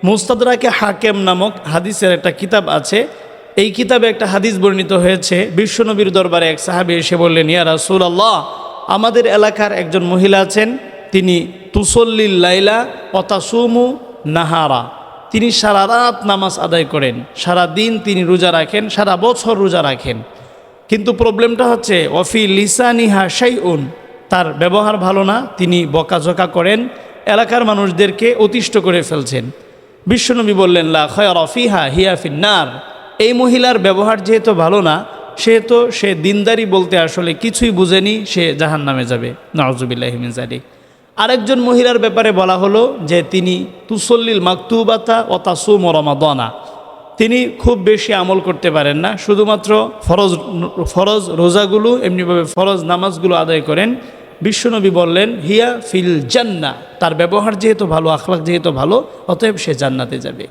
মুস্তাদরাকে হাকেম নামক হাদিসের একটা কিতাব আছে। এই কিতাবে একটা হাদিস বর্ণিত হয়েছে। বিশ্বনবীর দরবারে এক সাহাবী এসে বললেন, ইয়া রাসূলুল্লাহ, আমাদের এলাকার একজন মহিলা আছেন, তিনি তুসল্লিল লাইলা ওয়া তাসুমু নাহারা, তিনি সারা রাত নামাজ আদায় করেন, সারা দিন তিনি রোজা রাখেন, সারা বছর রোজা রাখেন, কিন্তু প্রবলেমটা হচ্ছে ওয়াফি লিসানিহা শাইউন, তার ব্যবহার ভালো না, তিনি বকাঝকা করেন, এলাকার মানুষদেরকে অতিষ্ঠ করে ফেলছেন। বিশ্বনবী বললেন, লা খায়রা ফিহা হিয়া ফিন্নার, এই মহিলার ব্যবহার যেহেতু ভালো না, সেহেতু সে দিনদারি বলতে আসলে কিছুই বুঝেনি, সে জাহান্নামে যাবে। নাউযুবিল্লাহি মিন যালিক। আরেকজন মহিলার ব্যাপারে বলা হলো যে তিনি তুসল্লিল মাকতুবাতা ওয়া তাসুমু রমাদানা, তিনি খুব বেশি আমল করতে পারেন না, শুধুমাত্র ফরজ রোজাগুলো, এমনিভাবে ফরজ নামাজগুলো আদায় করেন। বিশ্বনবী বললেন, হিয়া ফিল জান্নাহ, তার ব্যবহার যেহেতু ভালো, আখলাক যেহেতু ভালো, অতএব সে জান্নাতে যাবে।